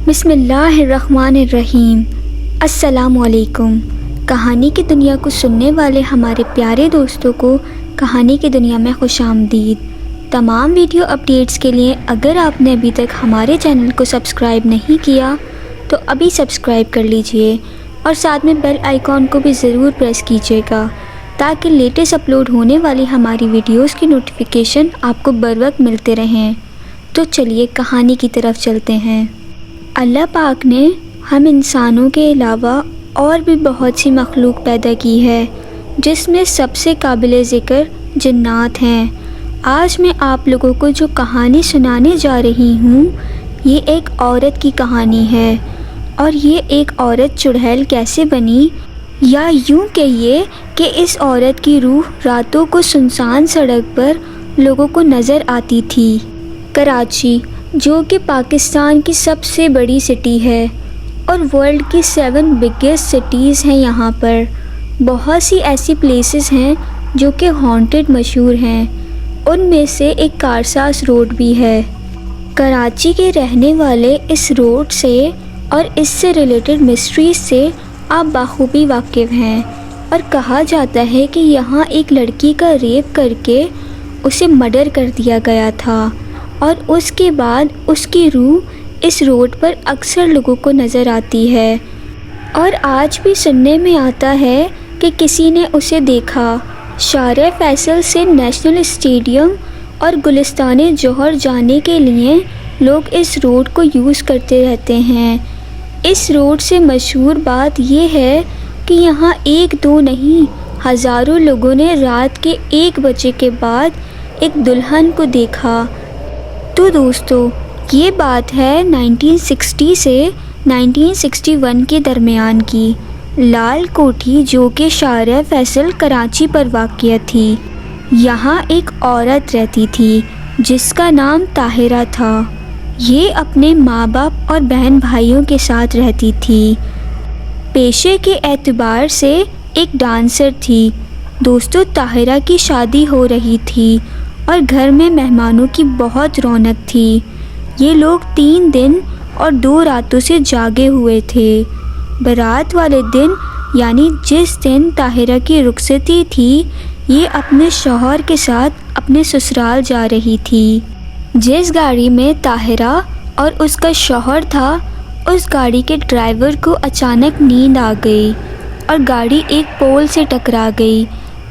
بسم اللہ الرحمن الرحیم۔ السلام علیکم۔ کہانی کی دنیا کو سننے والے ہمارے پیارے دوستوں کو کہانی کی دنیا میں خوش آمدید۔ تمام ویڈیو اپڈیٹس کے لیے اگر آپ نے ابھی تک ہمارے چینل کو سبسکرائب نہیں کیا تو ابھی سبسکرائب کر لیجئے اور ساتھ میں بیل آئیکن کو بھی ضرور پریس کیجیے گا تاکہ لیٹسٹ اپلوڈ ہونے والی ہماری ویڈیوز کی نوٹیفیکیشن آپ کو بر وقت ملتے رہیں۔ تو چلیے کہانی کی طرف چلتے ہیں۔ اللہ پاک نے ہم انسانوں کے علاوہ اور بھی بہت سی مخلوق پیدا کی ہے جس میں سب سے قابل ذکر جنات ہیں۔ آج میں آپ لوگوں کو جو کہانی سنانے جا رہی ہوں یہ ایک عورت کی کہانی ہے، اور یہ ایک عورت چڑیل کیسے بنی، یا یوں کہیے کہ اس عورت کی روح راتوں کو سنسان سڑک پر لوگوں کو نظر آتی تھی۔ کراچی جو کہ پاکستان کی سب سے بڑی سٹی ہے اور ورلڈ کی 7 بگیسٹ سٹیز ہیں، یہاں پر بہت سی ایسی پلیسز ہیں جو کہ ہانٹڈ مشہور ہیں، ان میں سے ایک کارساز روڈ بھی ہے۔ کراچی کے رہنے والے اس روڈ سے اور اس سے ریلیٹڈ مسٹریز سے آپ بخوبی واقف ہیں، اور کہا جاتا ہے کہ یہاں ایک لڑکی کا ریپ کر کے اسے مرڈر کر دیا گیا تھا، اور اس کے بعد اس کی روح اس روڈ پر اکثر لوگوں کو نظر آتی ہے، اور آج بھی سننے میں آتا ہے کہ کسی نے اسے دیکھا۔ شارع فیصل سے نیشنل اسٹیڈیم اور گلستان جوہر جانے کے لیے لوگ اس روڈ کو یوز کرتے رہتے ہیں۔ اس روڈ سے مشہور بات یہ ہے کہ یہاں ایک دو نہیں ہزاروں لوگوں نے رات کے 1 بجے کے بعد ایک دلہن کو دیکھا۔ تو دوستو یہ بات ہے 1960 سے 1961 کے درمیان کی۔ لال کوٹھی جو کہ شارع فیصل کراچی پر واقع تھی، یہاں ایک عورت رہتی تھی جس کا نام طاہرہ تھا۔ یہ اپنے ماں باپ اور بہن بھائیوں کے ساتھ رہتی تھی۔ پیشے کے اعتبار سے ایک ڈانسر تھی۔ دوستو طاہرہ کی شادی ہو رہی تھی اور گھر میں مہمانوں کی بہت رونق تھی۔ یہ لوگ 3 دن اور 2 راتوں سے جاگے ہوئے تھے۔ برات والے دن یعنی جس دن طاہرہ کی رخصتی تھی، یہ اپنے شوہر کے ساتھ اپنے سسرال جا رہی تھی۔ جس گاڑی میں طاہرہ اور اس کا شوہر تھا، اس گاڑی کے ڈرائیور کو اچانک نیند آ گئی اور گاڑی ایک پول سے ٹکرا گئی۔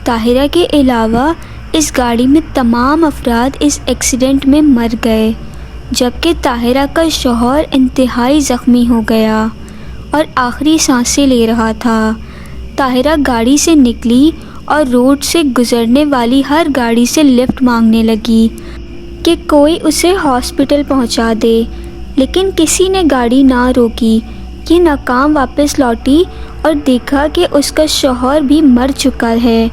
طاہرہ کے علاوہ اس گاڑی میں تمام افراد اس ایکسیڈنٹ میں مر گئے، جبکہ طاہرہ کا شوہر انتہائی زخمی ہو گیا اور آخری سانسیں لے رہا تھا۔ طاہرہ گاڑی سے نکلی اور روڈ سے گزرنے والی ہر گاڑی سے لفٹ مانگنے لگی کہ کوئی اسے ہاسپٹل پہنچا دے، لیکن کسی نے گاڑی نہ روکی۔ یہ ناکام واپس لوٹی اور دیکھا کہ اس کا شوہر بھی مر چکا ہے۔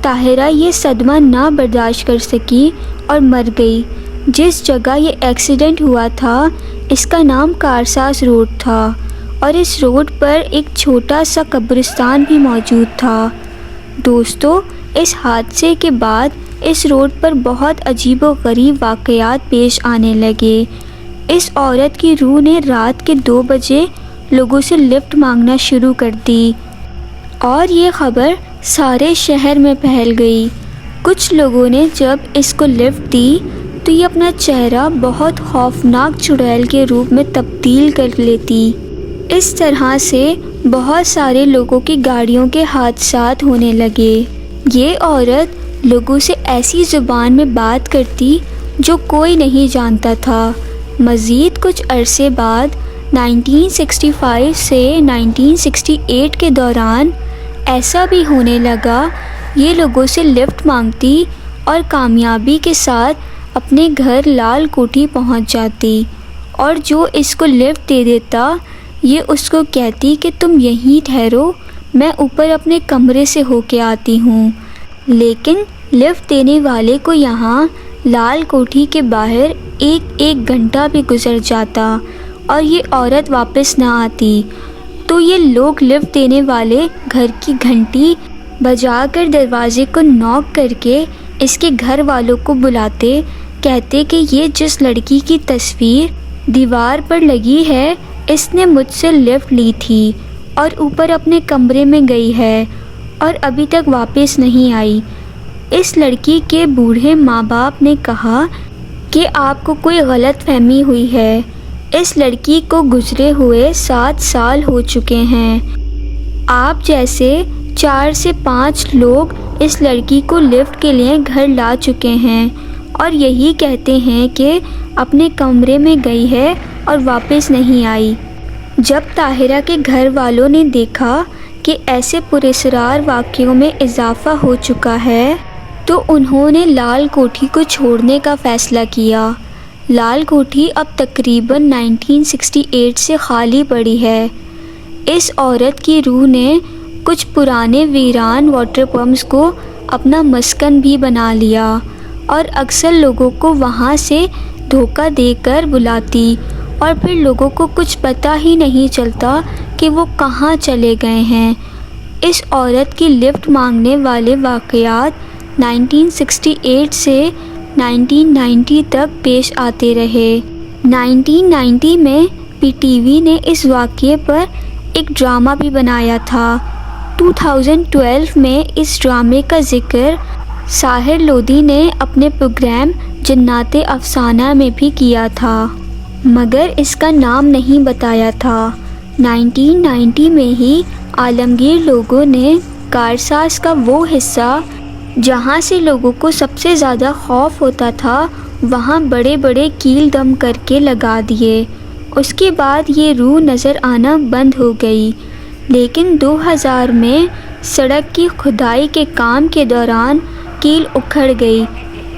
طاہرہ یہ صدمہ نہ برداشت کر سکی اور مر گئی۔ جس جگہ یہ ایکسیڈنٹ ہوا تھا اس کا نام کارساز روڈ تھا، اور اس روڈ پر ایک چھوٹا سا قبرستان بھی موجود تھا۔ دوستو اس حادثے کے بعد اس روڈ پر بہت عجیب و غریب واقعات پیش آنے لگے۔ اس عورت کی روح نے رات کے 2 بجے لوگوں سے لفٹ مانگنا شروع کر دی، اور یہ خبر سارے شہر میں پھیل گئی۔ کچھ لوگوں نے جب اس کو لفٹ دی تو یہ اپنا چہرہ بہت خوفناک چڑیل کے روپ میں تبدیل کر لیتی۔ اس طرح سے بہت سارے لوگوں کی گاڑیوں کے حادثات ہونے لگے۔ یہ عورت لوگوں سے ایسی زبان میں بات کرتی جو کوئی نہیں جانتا تھا۔ مزید کچھ عرصے بعد 1965 سے 1968 کے دوران ایسا بھی ہونے لگا، یہ لوگوں سے لفٹ مانگتی اور کامیابی کے ساتھ اپنے گھر لال کوٹھی پہنچ جاتی، اور جو اس کو لفٹ دے دیتا یہ اس کو کہتی کہ تم یہیں ٹھہرو، میں اوپر اپنے کمرے سے ہو کے آتی ہوں۔ لیکن لفٹ دینے والے کو یہاں لال کوٹھی کے باہر ایک گھنٹہ بھی گزر جاتا اور یہ عورت واپس نہ آتی، تو یہ لوگ لفٹ دینے والے گھر کی گھنٹی بجا کر دروازے کو نوک کر کے اس کے گھر والوں کو بلاتے، کہتے کہ یہ جس لڑکی کی تصویر دیوار پر لگی ہے اس نے مجھ سے لفٹ لی تھی اور اوپر اپنے کمرے میں گئی ہے اور ابھی تک واپس نہیں آئی۔ اس لڑکی کے بوڑھے ماں باپ نے کہا کہ آپ کو کوئی غلط فہمی ہوئی ہے، اس لڑکی کو گزرے ہوئے 7 سال ہو چکے ہیں۔ آپ جیسے 4 سے 5 لوگ اس لڑکی کو لفٹ کے لیے گھر لا چکے ہیں اور یہی کہتے ہیں کہ اپنے کمرے میں گئی ہے اور واپس نہیں آئی۔ جب طاہرہ کے گھر والوں نے دیکھا کہ ایسے پراسرار واقعوں میں اضافہ ہو چکا ہے تو انہوں نے لال کوٹھی کو چھوڑنے کا فیصلہ کیا۔ لال کوٹھی اب تقریباً 1968 سے خالی پڑی ہے۔ اس عورت کی روح نے کچھ پرانے ویران واٹر پمپس کو اپنا مسکن بھی بنا لیا اور اکثر لوگوں کو وہاں سے دھوکہ دے کر بلاتی اور پھر لوگوں کو کچھ پتہ ہی نہیں چلتا کہ وہ کہاں چلے گئے ہیں۔ اس عورت کی لفٹ مانگنے والے واقعات 1968 سے 1990 تک پیش آتے رہے۔ 1990 میں PTV نے اس واقعے پر ایک ڈرامہ بھی بنایا تھا۔ 2012 میں اس ڈرامے کا ذکر ساحر لودھی نے اپنے پروگرام جنات افسانہ میں بھی کیا تھا، مگر اس کا نام نہیں بتایا تھا۔ 1990 میں ہی عالمگیر لوگوں نے کارساز کا وہ حصہ جہاں سے لوگوں کو سب سے زیادہ خوف ہوتا تھا وہاں بڑے بڑے کیل دم کر کے لگا دیے۔ اس کے بعد یہ روح نظر آنا بند ہو گئی، لیکن 2000 میں سڑک کی کھدائی کے کام کے دوران کیل اکھڑ گئی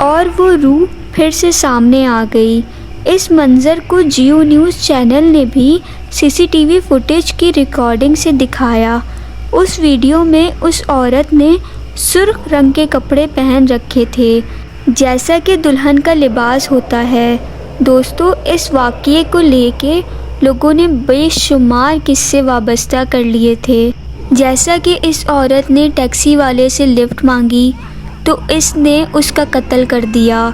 اور وہ روح پھر سے سامنے آ گئی۔ اس منظر کو جیو نیوز چینل نے بھی CCTV فوٹیج کی ریکارڈنگ سے دکھایا۔ اس ویڈیو میں اس عورت نے سرخ رنگ کے کپڑے پہن رکھے تھے جیسا کہ دلہن کا لباس ہوتا ہے۔ دوستو، اس واقعے کو لے کے لوگوں نے بے شمار قصے وابستہ کر لیے تھے، جیسا کہ اس عورت نے ٹیکسی والے سے لفٹ مانگی تو اس نے اس کا قتل کر دیا۔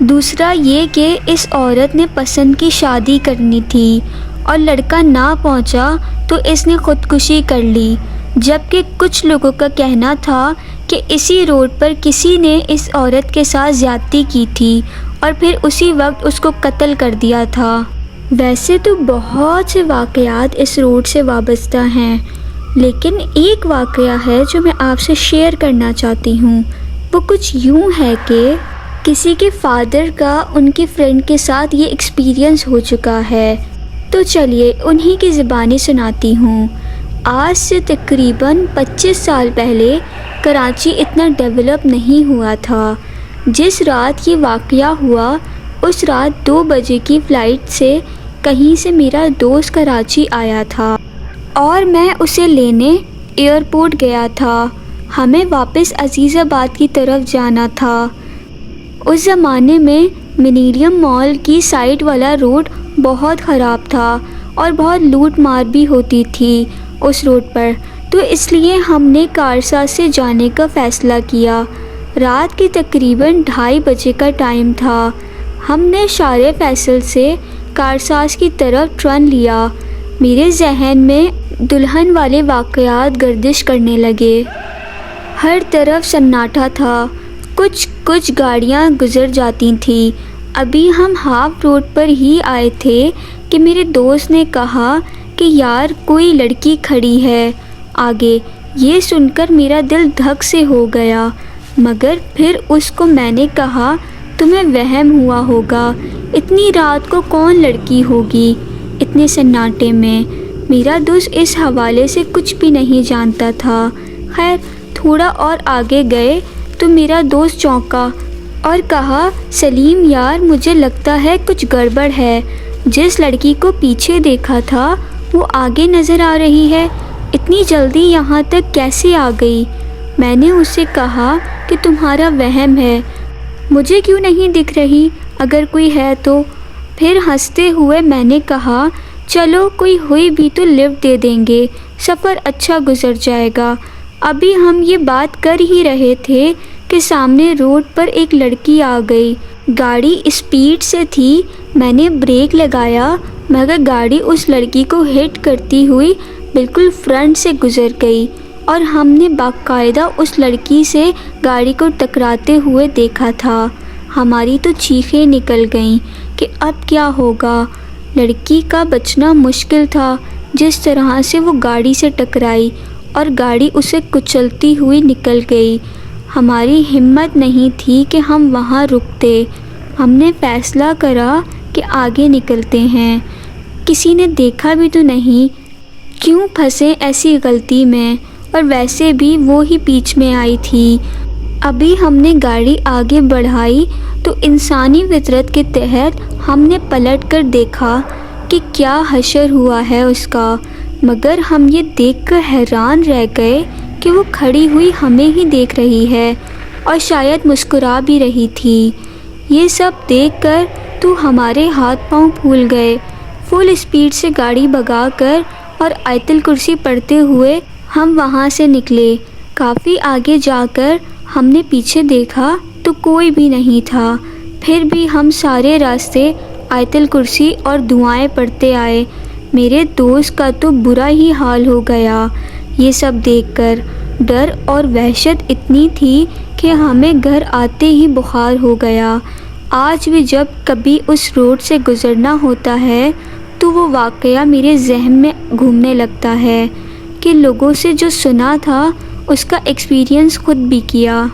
دوسرا یہ کہ اس عورت نے پسند کی شادی کرنی تھی اور لڑکا نہ پہنچا تو اس نے خودکشی کر لی، جبکہ کچھ لوگوں کا کہنا تھا کہ اسی روڈ پر کسی نے اس عورت کے ساتھ زیادتی کی تھی اور پھر اسی وقت اس کو قتل کر دیا تھا۔ ویسے تو بہت سے واقعات اس روڈ سے وابستہ ہیں، لیکن ایک واقعہ ہے جو میں آپ سے شیئر کرنا چاہتی ہوں۔ وہ کچھ یوں ہے کہ کسی کے فادر کا ان کے فرینڈ کے ساتھ یہ ایکسپیرینس ہو چکا ہے، تو چلیے انہی کی زبانی سناتی ہوں۔ آج سے تقریباً 25 سال پہلے کراچی اتنا ڈیولپ نہیں ہوا تھا۔ جس رات یہ واقعہ ہوا اس رات 2 بجے کی فلائٹ سے کہیں سے میرا دوست کراچی آیا تھا اور میں اسے لینے ایئرپورٹ گیا تھا۔ ہمیں واپس عزیز آباد کی طرف جانا تھا۔ اس زمانے میں ملینیم مال کی سائڈ والا روڈ بہت خراب تھا اور بہت لوٹ مار بھی ہوتی تھی اس روڈ پر، تو اس لیے ہم نے کارساز سے جانے کا فیصلہ کیا۔ رات کے تقریباً 2:30 بجے کا ٹائم تھا۔ ہم نے شارع فیصل سے کارساز کی طرف ٹرن لیا۔ میرے ذہن میں دلہن والے واقعات گردش کرنے لگے۔ ہر طرف سناٹا تھا، کچھ گاڑیاں گزر جاتی تھیں۔ ابھی ہم ہاف روڈ پر ہی آئے تھے کہ میرے دوست نے کہا کہ یار کوئی لڑکی کھڑی ہے آگے۔ یہ سن کر میرا دل دھک سے ہو گیا، مگر پھر اس کو میں نے کہا تمہیں وہم ہوا ہوگا، اتنی رات کو کون لڑکی ہوگی اتنے سناٹے میں۔ میرا دوست اس حوالے سے کچھ بھی نہیں جانتا تھا۔ خیر تھوڑا اور آگے گئے تو میرا دوست چونکا اور کہا سلیم یار مجھے لگتا ہے کچھ گڑبڑ ہے، جس لڑکی کو پیچھے دیکھا تھا وہ آگے نظر آ رہی ہے، اتنی جلدی یہاں تک کیسے آ گئی؟ میں نے اس سے کہا کہ تمہارا وہم ہے، مجھے کیوں نہیں دکھ رہی اگر کوئی ہے تو؟ پھر ہنستے ہوئے میں نے کہا چلو کوئی ہوئی بھی تو لفٹ دے دیں گے، سفر اچھا گزر جائے گا۔ ابھی ہم یہ بات کر ہی رہے تھے کہ سامنے روڈ پر ایک لڑکی آ گئی گاڑی اسپیڈ سے تھی، میں نے بریک لگایا مگر گاڑی اس لڑکی کو ہٹ کرتی ہوئی بالکل فرنٹ سے گزر گئی اور ہم نے باقاعدہ اس لڑکی سے گاڑی کو ٹکراتے ہوئے دیکھا تھا۔ ہماری تو چیخیں نکل گئیں کہ اب کیا ہوگا۔ لڑکی کا بچنا مشکل تھا، جس طرح سے وہ گاڑی سے ٹکرائی اور گاڑی اسے کچلتی ہوئی نکل گئی۔ ہماری ہمت نہیں تھی کہ ہم وہاں رکتے۔ ہم نے فیصلہ کرا کہ آگے نکلتے ہیں، کسی نے دیکھا بھی تو نہیں، کیوں پھنسے ایسی غلطی میں، اور ویسے بھی وہ ہی بیچ میں آئی تھی۔ ابھی ہم نے گاڑی آگے بڑھائی تو انسانی فطرت کے تحت ہم نے پلٹ کر دیکھا کہ کیا حشر ہوا ہے اس کا، مگر ہم یہ دیکھ کر حیران رہ گئے کہ وہ کھڑی ہوئی ہمیں ہی دیکھ رہی ہے اور شاید مسکرا بھی رہی تھی۔ یہ سب دیکھ کر تو ہمارے ہاتھ پاؤں پھول گئے۔ فل اسپیڈ سے گاڑی بھگا کر اور آیت الکرسی پڑھتے ہوئے ہم وہاں سے نکلے۔ کافی آگے جا کر ہم نے پیچھے دیکھا تو کوئی بھی نہیں تھا، پھر بھی ہم سارے راستے آیت الکرسی اور دعائیں پڑھتے آئے۔ میرے دوست کا تو برا ہی حال ہو گیا یہ سب دیکھ کر۔ ڈر اور وحشت اتنی تھی کہ ہمیں گھر آتے ہی بخار ہو گیا۔ آج بھی جب کبھی اس روڈ سے گزرنا ہوتا ہے تو وہ واقعہ میرے ذہن میں گھومنے لگتا ہے کہ لوگوں سے جو سنا تھا اس کا ایکسپیرینس خود بھی کیا۔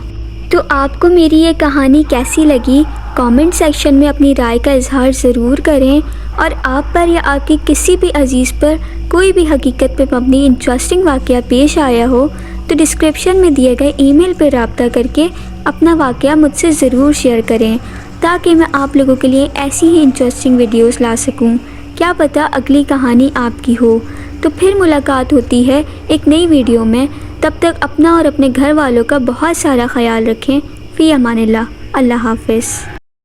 تو آپ کو میری یہ کہانی کیسی لگی؟ کامنٹ سیکشن میں اپنی رائے کا اظہار ضرور کریں، اور آپ پر یا آپ کے کسی بھی عزیز پر کوئی بھی حقیقت پہ مبنی انٹرسٹنگ واقعہ پیش آیا ہو تو ڈسکرپشن میں دیے گئے ای میل پہ رابطہ کر کے اپنا واقعہ مجھ سے ضرور شیئر کریں، تاکہ میں آپ لوگوں کے لیے ایسی ہی انٹرسٹنگ ویڈیوز لا سکوں۔ کیا پتہ اگلی کہانی آپ کی ہو۔ تو پھر ملاقات ہوتی ہے ایک نئی ویڈیو میں، تب تک اپنا اور اپنے گھر والوں کا بہت سارا خیال رکھیں۔ فی امان اللہ۔ اللہ حافظ۔